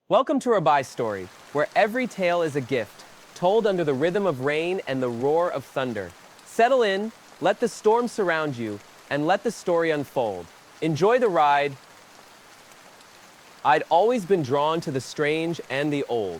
Welcome to Rabai's Story, where every tale is a gift, told under the rhythm of rain and the roar of thunder. Settle in, let the storm surround you, and let the story unfold. Enjoy the ride. I'd always been drawn to the strange and the old.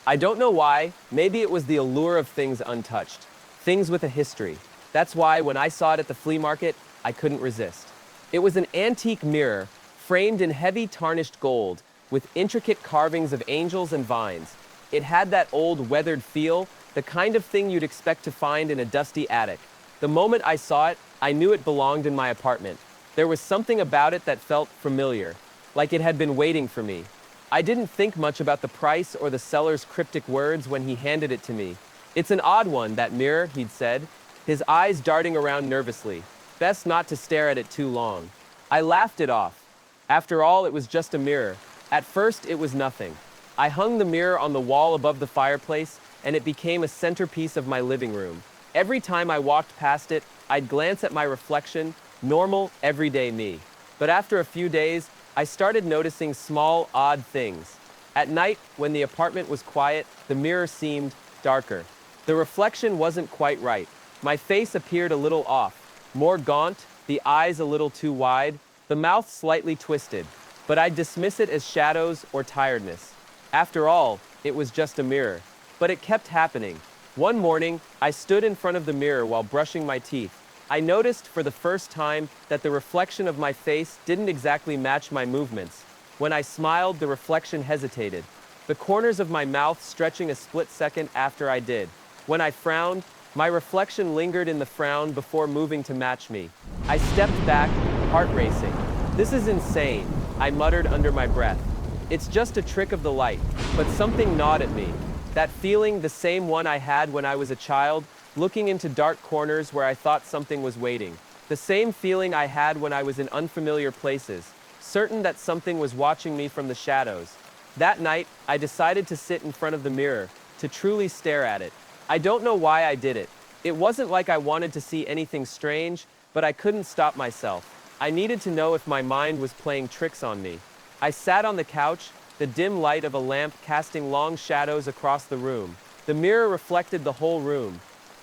I don't know why, maybe it was the allure of things untouched, things with a history. That's why when I saw it at the flea market, I couldn't resist. It was an antique mirror, framed in heavy tarnished gold, with intricate carvings of angels and vines. It had that old, weathered feel, the kind of thing you'd expect to find in a dusty attic. The moment I saw it, I knew it belonged in my apartment. There was something about it that felt familiar, like it had been waiting for me. I didn't think much about the price or the seller's cryptic words when he handed it to me. "It's an odd one, that mirror," he'd said, his eyes darting around nervously. Best not to stare at it too long. I laughed it off. After all, it was just a mirror. At first, it was nothing. I hung the mirror on the wall above the fireplace, and it became a centerpiece of my living room. Every time I walked past it, I'd glance at my reflection, normal, everyday me. But after a few days, I started noticing small, odd things. At night, when the apartment was quiet, the mirror seemed darker. The reflection wasn't quite right. My face appeared a little off, more gaunt, the eyes a little too wide, the mouth slightly twisted. But I'd dismiss it as shadows or tiredness. After all, it was just a mirror. But it kept happening. One morning, I stood in front of the mirror while brushing my teeth. I noticed for the first time that the reflection of my face didn't exactly match my movements. When I smiled, the reflection hesitated, the corners of my mouth stretching a split second after I did. When I frowned, my reflection lingered in the frown before moving to match me. I stepped back, heart racing. "This is insane," I muttered under my breath. "It's just a trick of the light." But something gnawed at me. That feeling, the same one I had when I was a child, looking into dark corners where I thought something was waiting. The same feeling I had when I was in unfamiliar places, certain that something was watching me from the shadows. That night, I decided to sit in front of the mirror, to truly stare at it. I don't know why I did it. It wasn't like I wanted to see anything strange, but I couldn't stop myself. I needed to know if my mind was playing tricks on me. I sat on the couch, the dim light of a lamp casting long shadows across the room. The mirror reflected the whole room,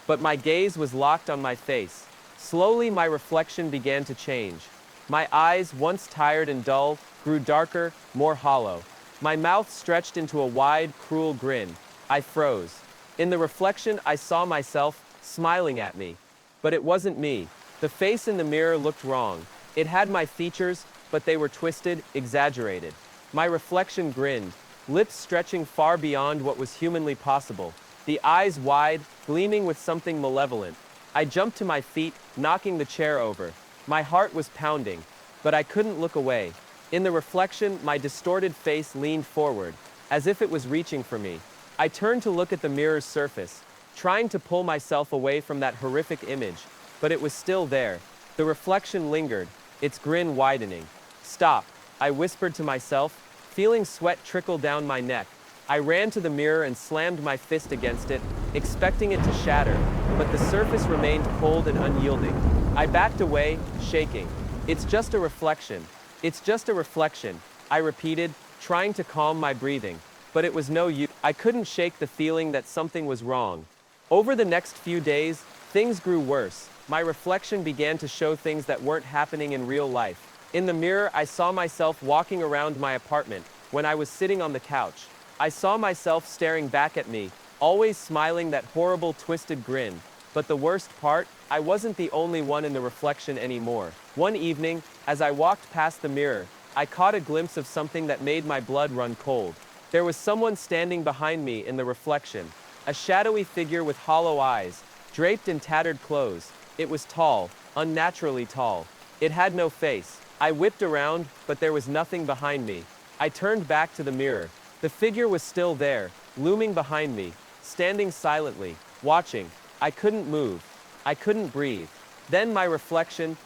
but my gaze was locked on my face. Slowly, my reflection began to change. My eyes, once tired and dull, grew darker, more hollow. My mouth stretched into a wide, cruel grin. I froze. In the reflection, I saw myself, smiling at me. But it wasn't me. The face in the mirror looked wrong. It had my features, but they were twisted, exaggerated. My reflection grinned, lips stretching far beyond what was humanly possible, the eyes wide, gleaming with something malevolent. I jumped to my feet, knocking the chair over. My heart was pounding, but I couldn't look away. In the reflection, my distorted face leaned forward, as if it was reaching for me. I turned to look at the mirror's surface, trying to pull myself away from that horrific image, but it was still there. The reflection lingered, its grin widening. "Stop," I whispered to myself, feeling sweat trickle down my neck. I ran to the mirror and slammed my fist against it, expecting it to shatter, but the surface remained cold and unyielding. I backed away, shaking. "It's just a reflection. It's just a reflection," I repeated, trying to calm my breathing. But it was no use. I couldn't shake the feeling that something was wrong. Over the next few days, things grew worse. My reflection began to show things that weren't happening in real life. In the mirror, I saw myself walking around my apartment when I was sitting on the couch. I saw myself staring back at me, always smiling that horrible twisted grin. But the worst part, I wasn't the only one in the reflection anymore. One evening, as I walked past the mirror, I caught a glimpse of something that made my blood run cold. There was someone standing behind me in the reflection, a shadowy figure with hollow eyes, draped in tattered clothes. It was tall, unnaturally tall. It had no face. I whipped around, but there was nothing behind me. I turned back to the mirror. The figure was still there, looming behind me, standing silently, watching. I couldn't move. I couldn't breathe. Then my reflection,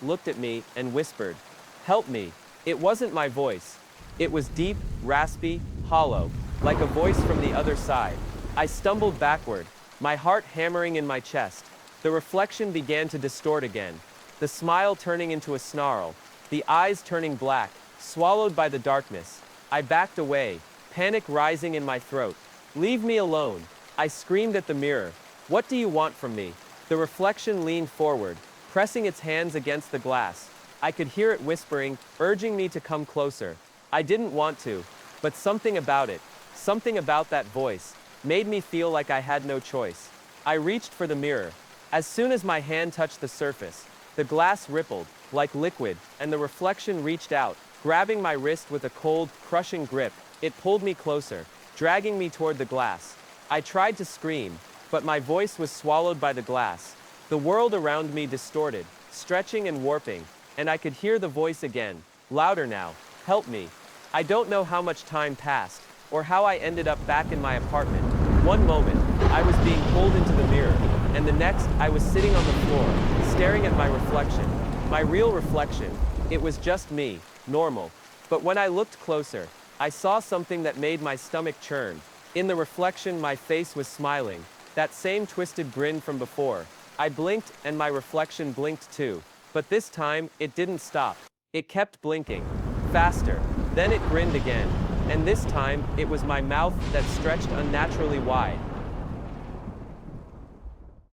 looked at me and whispered, "Help me." It wasn't my voice. It was deep, raspy, hollow, like a voice from the other side. I stumbled backward, my heart hammering in my chest. The reflection began to distort again, the smile turning into a snarl, the eyes turning black, swallowed by the darkness. I backed away, panic rising in my throat. "Leave me alone," I screamed at the mirror. "What do you want from me?" The reflection leaned forward, pressing its hands against the glass. I could hear it whispering, urging me to come closer. I didn't want to, but something about it, something about that voice, made me feel like I had no choice. I reached for the mirror. As soon as my hand touched the surface, the glass rippled, like liquid, and the reflection reached out, grabbing my wrist with a cold, crushing grip. It pulled me closer, dragging me toward the glass. I tried to scream, but my voice was swallowed by the glass. The world around me distorted, stretching and warping, and I could hear the voice again, louder now. "Help me." I don't know how much time passed, or how I ended up back in my apartment. One moment, I was being pulled into the mirror, and the next, I was sitting on the floor, staring at my reflection. My real reflection. It was just me, normal. But when I looked closer, I saw something that made my stomach churn. In the reflection, my face was smiling, that same twisted grin from before. I blinked, and my reflection blinked too. But this time, it didn't stop. It kept blinking. Faster. Then it grinned again. And this time, it was my mouth that stretched unnaturally wide.